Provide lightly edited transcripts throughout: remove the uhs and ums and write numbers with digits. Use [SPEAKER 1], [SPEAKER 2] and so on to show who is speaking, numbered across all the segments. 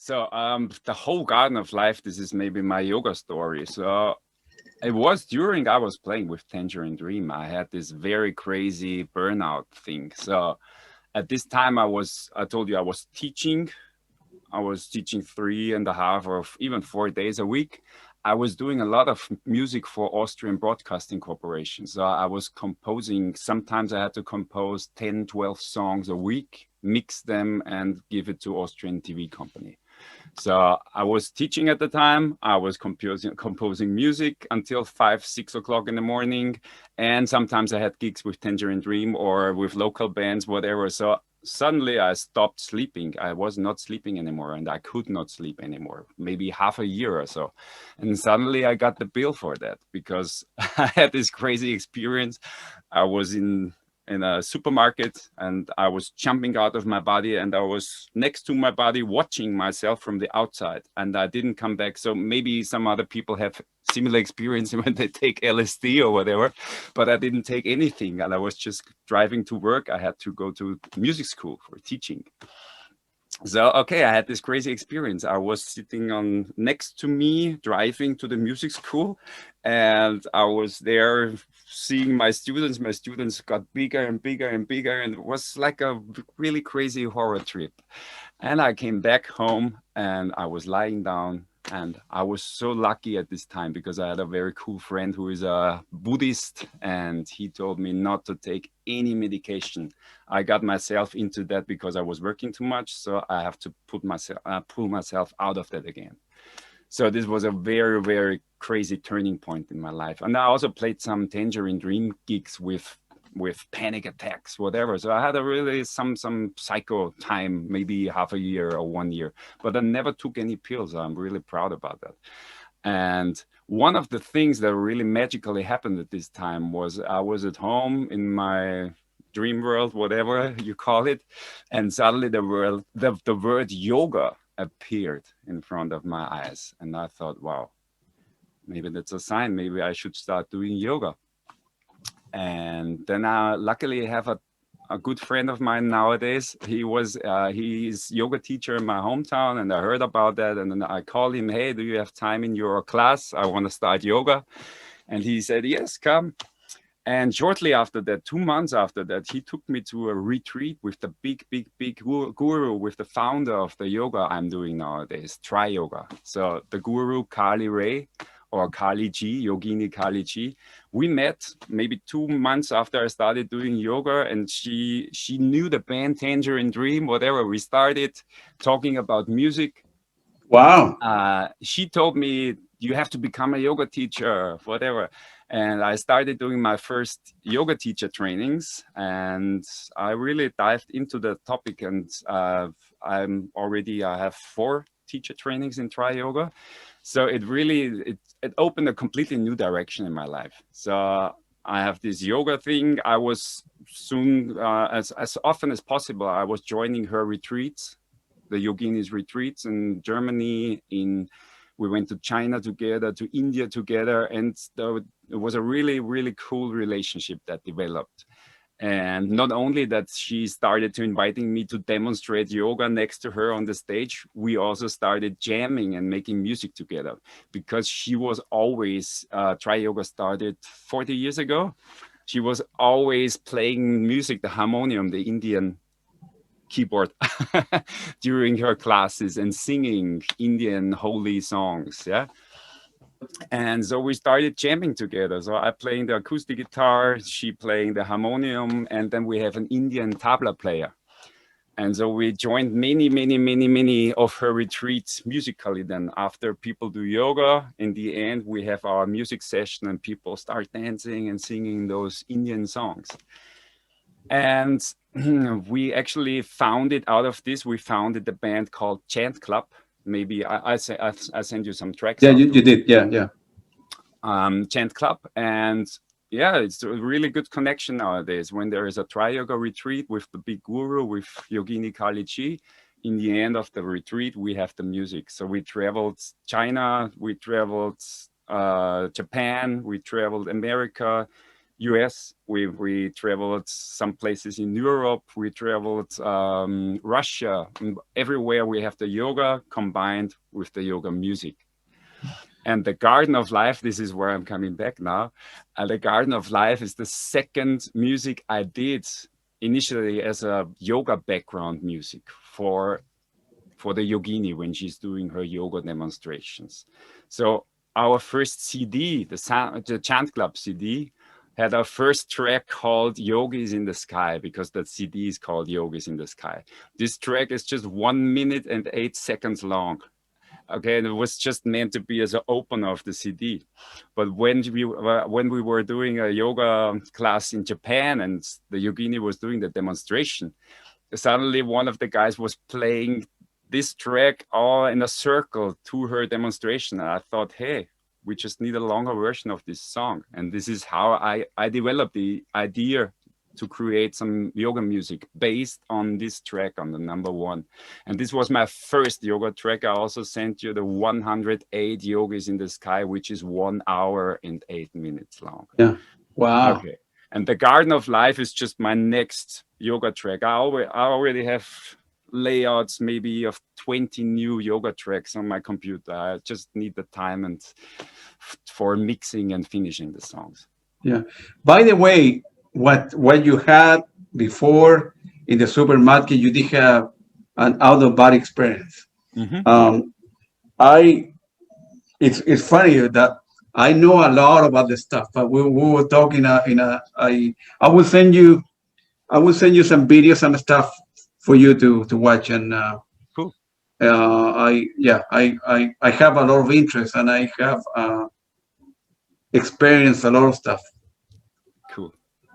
[SPEAKER 1] The whole Garden of Life, this is maybe my yoga story. So it was during I was playing with Tangerine Dream. I had this very crazy burnout thing. So at this time I told you I was teaching. I was teaching 3.5 or even 4 days a week. I was doing a lot of music for Austrian Broadcasting Corporation. So I was composing, sometimes I had to compose 10, 12 songs a week, mix them and give it to Austrian TV company. So I was teaching at the time. I was composing music until 5, 6 o'clock in the morning. And sometimes I had gigs with Tangerine Dream or with local bands, whatever. So suddenly I stopped sleeping. I was not sleeping anymore and I could not sleep anymore, maybe half a year or so. And suddenly I got the bill for that because I had this crazy experience. I was in a supermarket and I was jumping out of my body and I was next to my body watching myself from the outside and I didn't come back. So maybe some other people have similar experience when they take LSD or whatever, but I didn't take anything and I was just driving to work. I had to go to music school for teaching. So, okay, I had this crazy experience. I was sitting on next to me, driving to the music school, and I was there seeing my students. My students got bigger and bigger and bigger, and it was like a really crazy horror trip. And I came back home and I was lying down. And I was so lucky at this time because I had a very cool friend who is a Buddhist and he told me not to take any medication. I got myself into that because I was working too much. So I have to pull myself out of that again. So this was a very, very crazy turning point in my life. And I also played some Tangerine Dream gigs with panic attacks, whatever. So I had a really some psycho time, maybe half a year or 1 year, but I never took any pills. I'm really proud about that. And one of the things that really magically happened at this time was I was at home in my dream world, whatever you call it, and suddenly the word yoga appeared in front of my eyes. And I thought, wow, maybe that's a sign. Maybe I should start doing yoga. And then I luckily have a good friend of mine nowadays. He's yoga teacher in my hometown, and I heard about that. And then I called him, hey, do you have time in your class? I want to start yoga. And he said, yes, come. And shortly after that, 2 months after that, he took me to a retreat with the big guru, with the founder of the yoga I'm doing nowadays, Tri Yoga. So the guru, Kali Ray, or Kaliji, Yogini Kaliji. We met maybe 2 months after I started doing yoga, and she knew the band Tangerine Dream, whatever. We started talking about music.
[SPEAKER 2] Wow.
[SPEAKER 1] She told me, you have to become a yoga teacher, whatever. And I started doing my first yoga teacher trainings, and I really dived into the topic. And I have 4 teacher trainings in Tri Yoga. So it really it opened a completely new direction in my life. So I have this yoga thing. I was soon, as often as possible, I was joining her retreats, the Yogini's retreats in Germany. We went to China together, to India together, and it was a really, really cool relationship that developed. And not only that, she started to inviting me to demonstrate yoga next to her on the stage, we also started jamming and making music together because she was always, Tri Yoga started 40 years ago. She was always playing music, the harmonium, the Indian keyboard during her classes and singing Indian holy songs. Yeah. And so we started jamming together. So I playing the acoustic guitar, she playing the harmonium, and then we have an Indian tabla player. And so we joined many of her retreats musically. Then after people do yoga, in the end, we have our music session and people start dancing and singing those Indian songs. And we actually founded out of this, we founded the band called Chant Club. Maybe I send you some tracks.
[SPEAKER 2] Yeah, you did. Yeah.
[SPEAKER 1] Chant Club. And yeah, it's a really good connection nowadays. When there is a Tri Yoga retreat with the big guru, with Yogini Kaliji, in the end of the retreat, we have the music. So we traveled China, we traveled Japan, we traveled America, US. We traveled some places in Europe. We traveled Russia. Everywhere we have the yoga combined with the yoga music. And the Garden of Life, this is where I'm coming back now. The Garden of Life is the second music I did initially as a yoga background music for the yogini when she's doing her yoga demonstrations. So our first CD, the Chant Club CD, had our first track called Yogis in the Sky, because that CD is called Yogis in the Sky. This track is just 1 minute and 8 seconds long. Okay, and it was just meant to be as an opener of the CD. But when we were doing a yoga class in Japan and the yogini was doing the demonstration, suddenly one of the guys was playing this track all in a circle to her demonstration. And I thought, hey, we just need a longer version of this song. And this is how I developed the idea to create some yoga music based on this track, on the number 1. And this was my first yoga track. I also sent you the 108 Yogis in the Sky, which is 1 hour and 8 minutes long.
[SPEAKER 2] Yeah. Wow.
[SPEAKER 1] Okay. And the Garden of Life is just my next yoga track. I already have layouts maybe of 20 new yoga tracks on my computer. I just need the time and for mixing and finishing the songs.
[SPEAKER 2] Yeah. By the way, what you had before in the supermarket, you did have an out-of-body experience.
[SPEAKER 1] Mm-hmm.
[SPEAKER 2] It's funny that I know a lot about this stuff, but we were talking I will send you some videos and stuff for you to watch, and
[SPEAKER 1] cool.
[SPEAKER 2] I have a lot of interest, and I have experienced a lot of stuff.
[SPEAKER 1] Cool.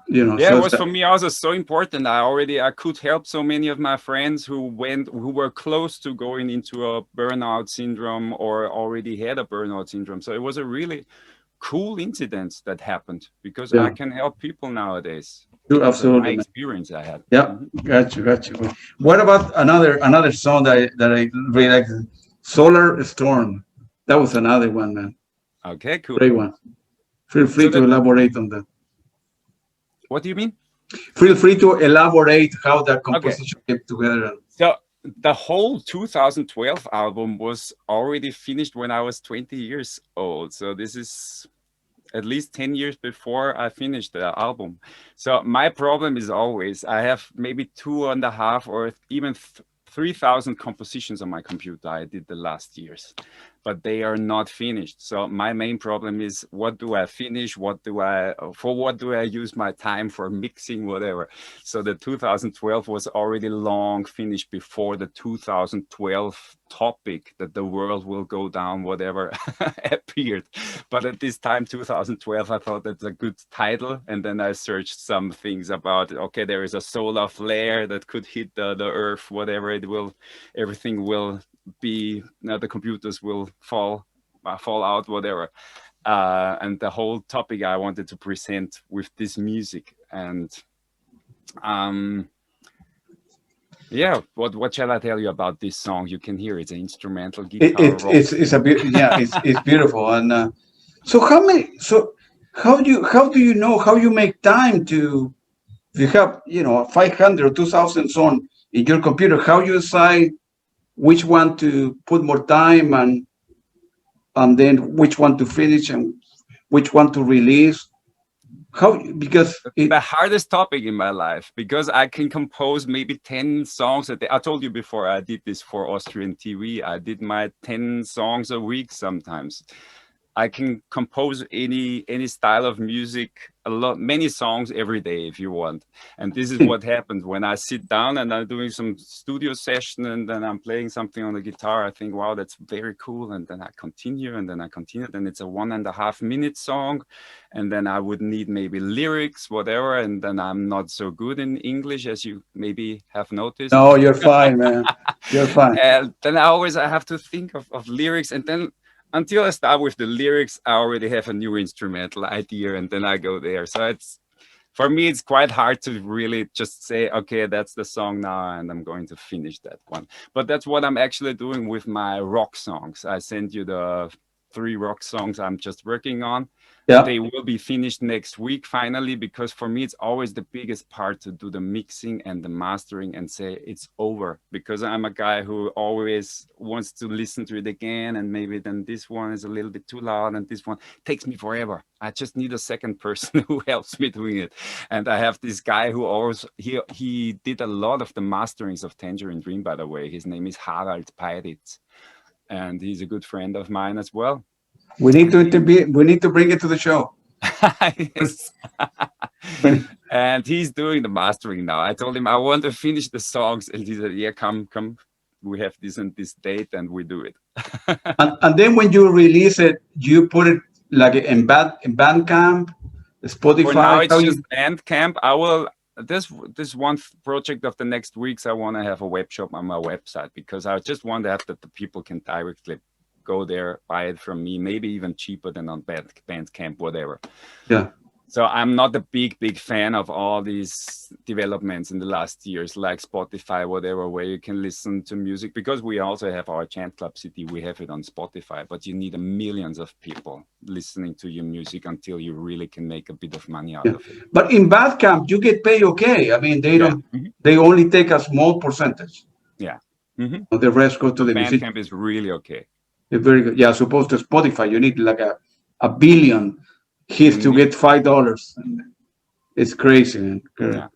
[SPEAKER 2] Yeah,
[SPEAKER 1] so it was for me also so important. I could help so many of my friends who were close to going into a burnout syndrome or already had a burnout syndrome. So it was a really cool incident that happened, because I can help people nowadays.
[SPEAKER 2] Absolutely.
[SPEAKER 1] My experience I had.
[SPEAKER 2] Yeah, got you. What about another song that I really like? Solar Storm. That was another one, man.
[SPEAKER 1] Okay, cool.
[SPEAKER 2] Great one. Feel free to elaborate on that.
[SPEAKER 1] What do you mean?
[SPEAKER 2] Feel free to elaborate how that composition came together.
[SPEAKER 1] So the whole 2012 album was already finished when I was 20 years old. So this is at least 10 years before I finished the album. So my problem is always, I have maybe 2.5 or even 3,000 compositions on my computer I did the last years, but they are not finished. So my main problem is, what do I finish? For what do I use my time for mixing, whatever? So the 2012 was already long finished before the 2012 topic that the world will go down, whatever, appeared. But at this time, 2012, I thought that's a good title. And then I searched some things about, okay, there is a solar flare that could hit the earth, whatever everything will be, the computers will fall out, whatever. And the whole topic I wanted to present with this music. And what shall I tell you about this song? You can hear it's an instrumental guitar.
[SPEAKER 2] It's beautiful. And how do you know how you make time to, if you have 500 or 2,000 songs in your computer, how you decide which one to put more time and then which one to finish and which one to release? Because
[SPEAKER 1] the hardest topic in my life, because I can compose maybe 10 songs a day. I told you before, I did this for Austrian TV. I did my 10 songs a week sometimes. I can compose any style of music, many songs every day if you want. And this is what happens when I sit down and I'm doing some studio session and then I'm playing something on the guitar. I think, wow, that's very cool. And then I continue and then I continue. Then it's a 1.5 minute song. And then I would need maybe lyrics, whatever. And then I'm not so good in English, as you maybe have noticed.
[SPEAKER 2] No, you're fine, man. You're fine.
[SPEAKER 1] And then I have to think of lyrics, and then until I start with the lyrics, I already have a new instrumental idea, and then I go there. So for me, it's quite hard to really just say, okay, that's the song now, and I'm going to finish that one. But that's what I'm actually doing with my rock songs. I sent you the 3 rock songs I'm just working on.
[SPEAKER 2] Yeah.
[SPEAKER 1] They will be finished next week finally, because for me it's always the biggest part to do the mixing and the mastering and say it's over, because I'm a guy who always wants to listen to it again, and maybe then this one is a little bit too loud and this one takes me forever. I just need a second person who helps me doing it. And I have this guy who always he did a lot of the masterings of Tangerine Dream, by the way. His name is Gerald Gradwohl, and he's a good friend of mine as well.
[SPEAKER 2] We need to bring it to the show.
[SPEAKER 1] Yes. And he's doing the mastering now. I told him I want to finish the songs, and he said, "Yeah, come. We have this and this date, and we do it."
[SPEAKER 2] And then when you release it, you put it like in Bandcamp, Spotify.
[SPEAKER 1] For now, it's just Bandcamp. I will. This one project of the next weeks, I want to have a web shop on my website, because I just want to have that the people can directly go there, buy it from me, maybe even cheaper than on Bandcamp, whatever.
[SPEAKER 2] Yeah.
[SPEAKER 1] So I'm not a big fan of all these developments in the last years, like Spotify, whatever, where you can listen to music, because we also have our Chant Club CD. We have it on Spotify, but you need millions of people listening to your music until you really can make a bit of money out of it.
[SPEAKER 2] But in Bandcamp, you get paid okay. I mean, they don't. They only take a small percentage.
[SPEAKER 1] Yeah.
[SPEAKER 2] The rest go to the music.
[SPEAKER 1] Bandcamp is really okay.
[SPEAKER 2] It's very good. Yeah, supposed to Spotify, you need like a billion hits to get $5. It's crazy, man.
[SPEAKER 1] Yeah.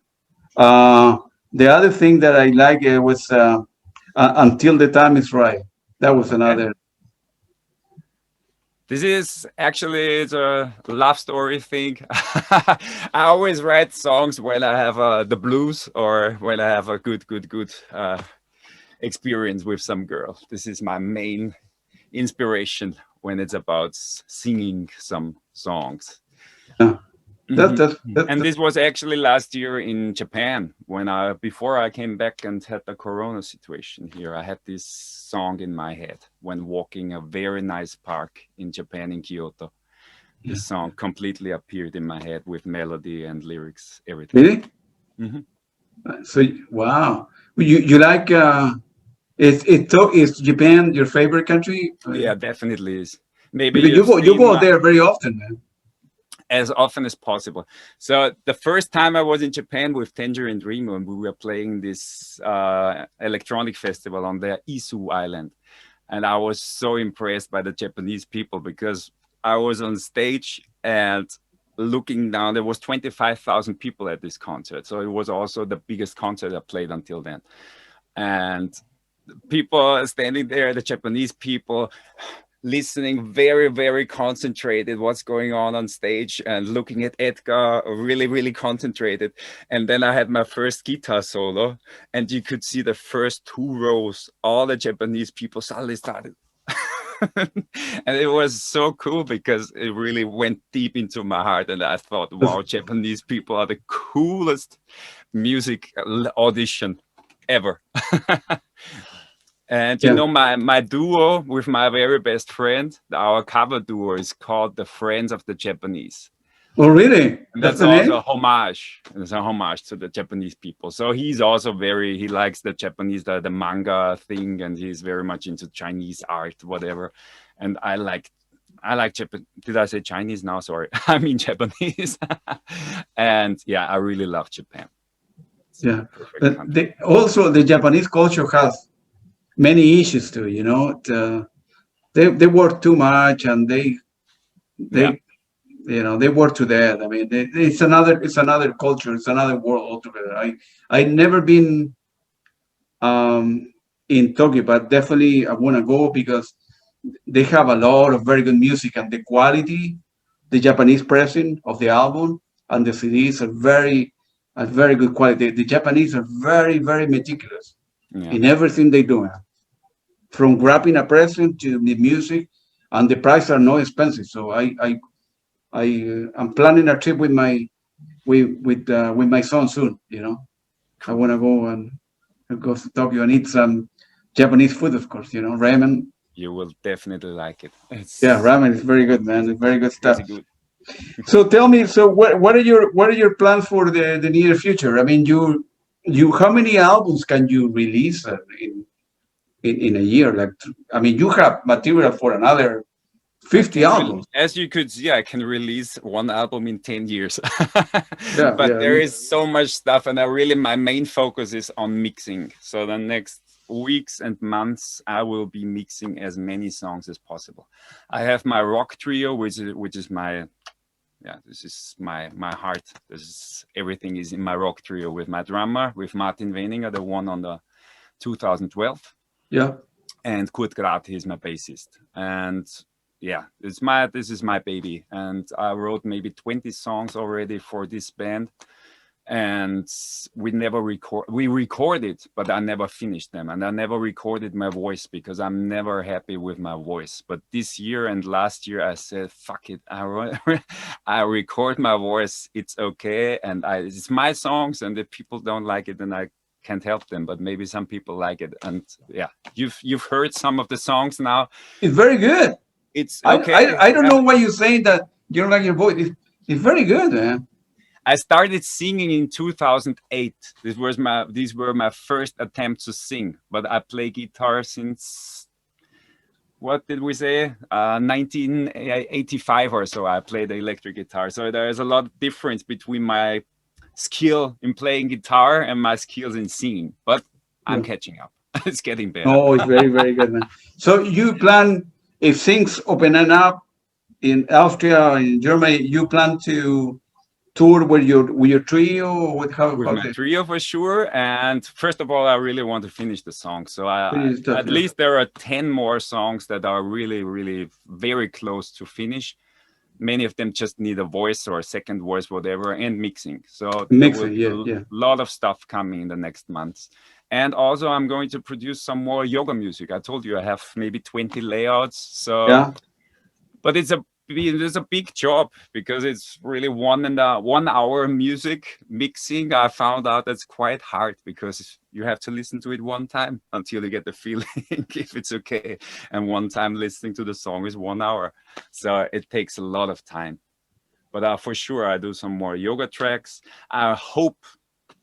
[SPEAKER 2] The other thing that I like was Until the Time Is Right. That was another.
[SPEAKER 1] This is actually, it's a love story thing. I always write songs when I have the blues, or when I have a good experience with some girl. This is my main inspiration when it's about singing some songs.
[SPEAKER 2] Yeah.
[SPEAKER 1] And this was actually last year in Japan, when before I came back and had the corona situation here. I had this song in my head when walking a very nice park in Japan, in Kyoto. This song completely appeared in my head with melody and lyrics, everything.
[SPEAKER 2] Really? So wow, you like is Japan your favorite country?
[SPEAKER 1] Yeah, definitely is. Maybe
[SPEAKER 2] you go there very often, man.
[SPEAKER 1] As often as possible. So the first time I was in Japan with Tangerine Dream, when we were playing this electronic festival on the Izu Island, and I was so impressed by the Japanese people, because I was on stage and looking down, there was 25,000 people at this concert. So it was also the biggest concert I played until then. And people standing there, the Japanese people, listening very concentrated what's going on stage, and looking at Edgar, really concentrated. And then I had my first guitar solo, and you could see the first 2 rows, all the Japanese people suddenly started. And it was so cool, because it really went deep into my heart, and I thought, wow, Japanese people are the coolest music audition ever. And you know, my duo with my very best friend, our cover duo, is called the Friends of the Japanese.
[SPEAKER 2] Oh, really?
[SPEAKER 1] And that's also a homage. It's a homage to the Japanese people. So he's also he likes the Japanese, the manga thing, and he's very much into Chinese art, whatever. And I like Japan. Did I say Chinese now? Sorry, I mean Japanese. And yeah, I really love Japan.
[SPEAKER 2] Yeah. Also, the Japanese culture has many issues too, you know. They work too much, and they you know, they work to death. I mean, it's another culture, it's another world altogether. I never been in Tokyo, but definitely I want to go, because they have a lot of very good music, and the quality, the Japanese pressing of the album and the CDs are very good quality. The Japanese are very meticulous in everything they do, from grabbing a present to the music, and the prices are not expensive. So I'm planning a trip with my son soon. You know, I want to go and go to Tokyo and eat some Japanese food, of course. You know, ramen.
[SPEAKER 1] You will definitely like it.
[SPEAKER 2] Ramen is very good, man. It's very good stuff. Good. So tell me, what are your plans for the near future? I mean, you how many albums can you release in a year? Like, I mean, you have material for another 50 albums.
[SPEAKER 1] As you could see, I can release one album in 10 years.
[SPEAKER 2] Yeah,
[SPEAKER 1] But
[SPEAKER 2] yeah,
[SPEAKER 1] there is so much stuff, and my main focus is on mixing. So the next weeks and months, I will be mixing as many songs as possible. I have my rock trio, which is my, this is my heart. Everything is in my rock trio with my drummer, with Martin Weninger, the one on the 2012.
[SPEAKER 2] Yeah.
[SPEAKER 1] And Grath, he's my bassist. And yeah, this is my baby. And I wrote maybe 20 songs already for this band. And we recorded, but I never finished them. And I never recorded my voice because I'm never happy with my voice. But this year and last year, I said, fuck it. I record my voice. It's okay. And it's my songs. And if people don't like it, then I can't help them, but maybe some people like it. And yeah, you've heard some of the songs now.
[SPEAKER 2] It's very good.
[SPEAKER 1] It's okay.
[SPEAKER 2] I don't know why you're saying that you don't like your voice. It's very good, man.
[SPEAKER 1] I started singing in 2008. These were my first attempts to sing, but I play guitar since, what did we say? 1985 or so. I played the electric guitar. So there is a lot of difference between my skill in playing guitar and my skills in singing, but I'm catching up. It's getting better.
[SPEAKER 2] Oh, it's very, very good, man. So you plan, if things open up in Austria, in Germany, you plan to tour with your trio? With
[SPEAKER 1] my trio for sure. And first of all, I really want to finish the song. So at least there are 10 more songs that are really, really very close to finish. Many of them just need a voice or a second voice, whatever, and mixing. So a lot of stuff coming in the next months. And also I'm going to produce some more yoga music. I told you I have maybe 20 layouts. So, but it's a big job because it's really 1 hour music mixing. I found out that's quite hard because you have to listen to it one time until you get the feeling if it's okay. And one time listening to the song is 1 hour. So it takes a lot of time. But for sure, I do some more yoga tracks. I hope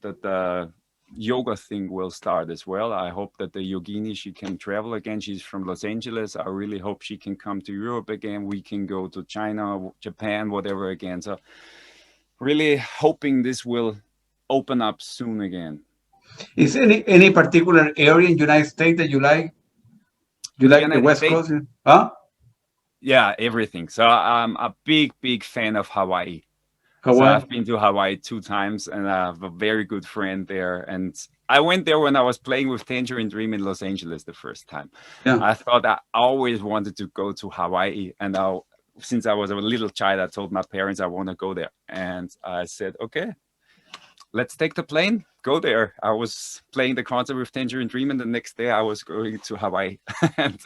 [SPEAKER 1] that the yoga thing will start as well. I hope that the Yogini, she can travel again. She's from Los Angeles. I really hope she can come to Europe again. We can go to China, Japan, whatever again. So really hoping this will open up soon again.
[SPEAKER 2] Is any particular area in the United States that you like? You like the West Coast? Huh?
[SPEAKER 1] Yeah, everything. So I'm a big fan of Hawaii. So I've been to Hawaii 2 times and I have a very good friend there. And I went there when I was playing with Tangerine Dream in Los Angeles the first time. Yeah. I thought I always wanted to go to Hawaii. And since I was a little child, I told my parents I want to go there. And I said, okay, let's take the plane, go there. I was playing the concert with Tangerine Dream and the next day I was going to Hawaii. And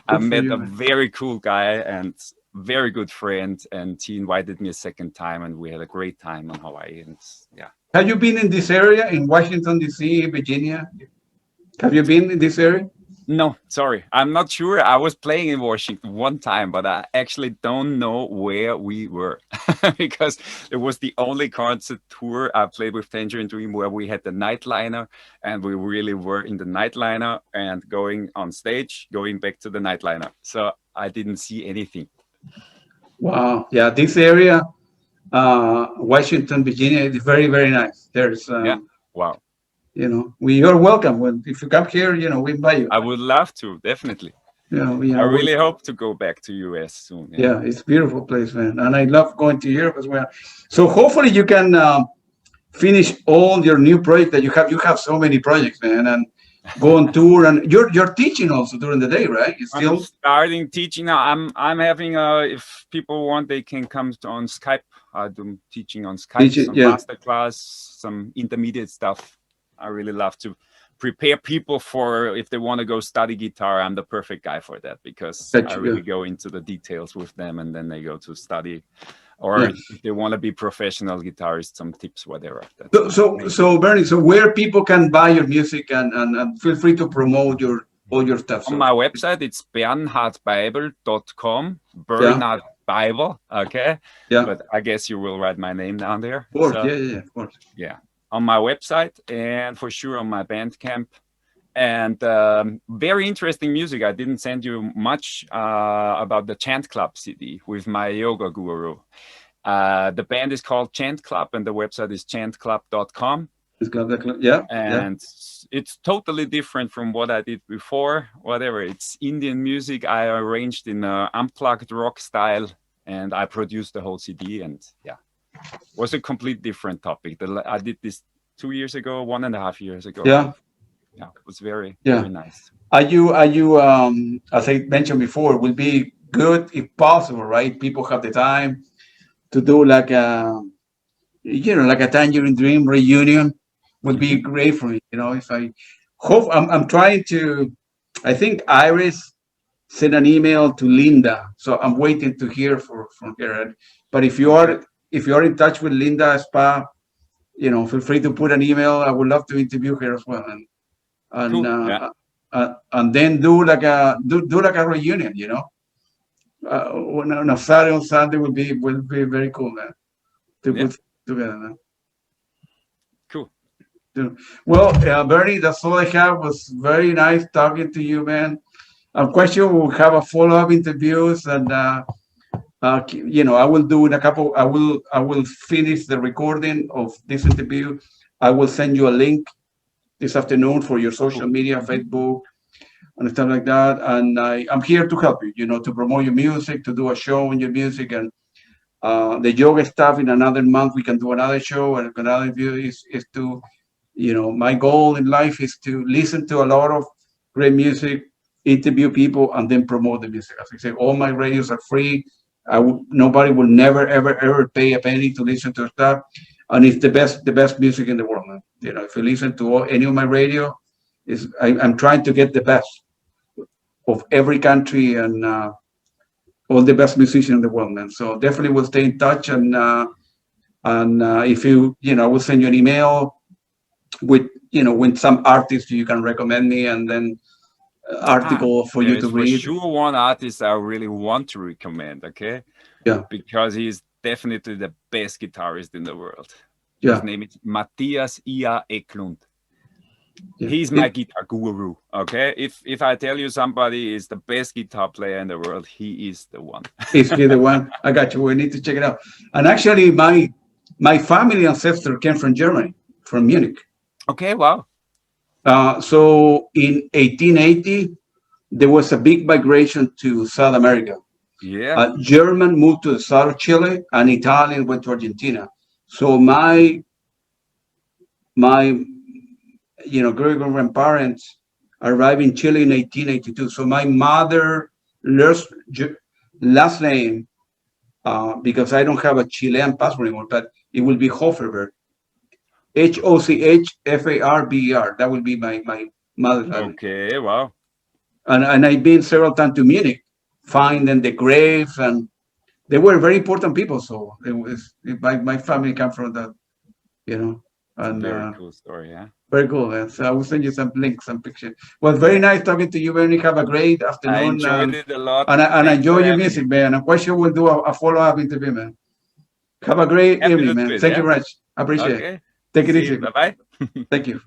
[SPEAKER 1] I met a very cool guy and very good friend, and he invited me a second time and we had a great time in Hawaii. And yeah.
[SPEAKER 2] Have you been in this area in Washington, D.C., Virginia? Have you been in this area?
[SPEAKER 1] No, sorry. I'm not sure. I was playing in Washington one time, but I actually don't know where we were because it was the only concert tour I played with Tangerine Dream where we had the nightliner and we really were in the nightliner and going on stage, going back to the nightliner. So I didn't see anything.
[SPEAKER 2] Wow. Yeah, this area, Washington, Virginia, is very, very nice. There's
[SPEAKER 1] wow.
[SPEAKER 2] You know, you're welcome. If you come here, you know, we invite you.
[SPEAKER 1] I would love to, definitely. I really hope to go back to US soon.
[SPEAKER 2] Yeah, it's a beautiful place, man. And I love going to Europe as well. So hopefully you can finish all your new projects that you have. You have so many projects, man, and go on tour. And you're teaching also during the day, right?
[SPEAKER 1] I'm starting teaching now. I'm having if people want, they can come on Skype. I do teaching on Skype, some masterclass, some intermediate stuff. I really love to prepare people for if they want to go study guitar. I'm the perfect guy for that because I really go into the details with them and then they go to study. Or if they want to be professional guitarists, some tips, whatever.
[SPEAKER 2] So Bernie, so where people can buy your music and feel free to promote all your stuff.
[SPEAKER 1] On my website, it's bernhardbeibl.com. Bernhard Beibl, okay? Yeah. But I guess you will write my name down there.
[SPEAKER 2] Of course, of course.
[SPEAKER 1] Yeah. On my website and for sure on my Bandcamp. And very interesting music. I didn't send you much about the Chant Club CD with my yoga guru. The band is called Chant Club, and the website is chantclub.com.
[SPEAKER 2] Yeah.
[SPEAKER 1] And it's totally different from what I did before. Whatever, it's Indian music I arranged in an unplugged rock style, and I produced the whole CD. And yeah, it was a complete different topic. I did this 2 years ago, 1.5 years ago.
[SPEAKER 2] Yeah.
[SPEAKER 1] Yeah, it was very nice.
[SPEAKER 2] Are you as I mentioned before, it will be good if possible, right? People have the time to do like a Tangerine Dream reunion would be great for me. If I hope I'm trying to, I think Iris sent an email to Linda, so I'm waiting to hear from her. But if you are in touch with Linda Spa, feel free to put an email. I would love to interview her as well. And
[SPEAKER 1] cool.
[SPEAKER 2] And then do like a reunion, on a Saturday on Sunday will be very cool, man. To put together, man.
[SPEAKER 1] Cool.
[SPEAKER 2] Well, Bernie, that's all I have. Was very nice talking to you, man. I'm quite sure we'll have a follow-up interviews, and I will do in a couple. I will finish the recording of this interview. I will send you a link this afternoon for your social media, Facebook, and stuff like that. And I'm here to help you, to promote your music, to do a show on your music, and the yoga stuff. In another month, we can do another show, and another view is to, my goal in life is to listen to a lot of great music, interview people, and then promote the music. As I say, all my radios are free. Nobody will never, ever pay a penny to listen to stuff. And it's the best music in the world, man. If you listen to any of my radio, I'm trying to get the best of every country and all the best musicians in the world, man. So definitely we'll stay in touch, and if you, we'll send you an email with some artists you can recommend me, and then article for you to read.
[SPEAKER 1] For sure, one artist I really want to recommend. Okay.
[SPEAKER 2] Yeah.
[SPEAKER 1] Because he's definitely the best guitarist in the world.
[SPEAKER 2] Yeah.
[SPEAKER 1] His name is Matthias Ia Eklund. Yeah. He's my guitar guru. Okay. If I tell you somebody is the best guitar player in the world, he is the one.
[SPEAKER 2] He's the one. I got you. We need to check it out. And actually, my family ancestor came from Germany, from Munich.
[SPEAKER 1] Okay. Wow.
[SPEAKER 2] So in 1880, there was a big migration to South America.
[SPEAKER 1] Yeah.
[SPEAKER 2] German moved to the south of Chile, and Italian went to Argentina. So my great grandparents arrived in Chile in 1882. So my mother's last name, because I don't have a Chilean passport anymore, but it will be Hoferberg. Hochfarber. That will be my mother's name.
[SPEAKER 1] Okay, wow.
[SPEAKER 2] And I've been several times to Munich, finding the graves, and they were very important people. So my family come from that, And
[SPEAKER 1] very cool story, yeah.
[SPEAKER 2] Very cool, man. So I will send you some links, some pictures. Well, very nice talking to you, Bernie. Have a great afternoon.
[SPEAKER 1] I enjoyed it a lot.
[SPEAKER 2] And enjoy your music, man. I'm quite sure we'll do a follow-up interview, man. Have a great evening, man. Thank you very much. I appreciate it. Take it easy.
[SPEAKER 1] Bye-bye.
[SPEAKER 2] Thank you.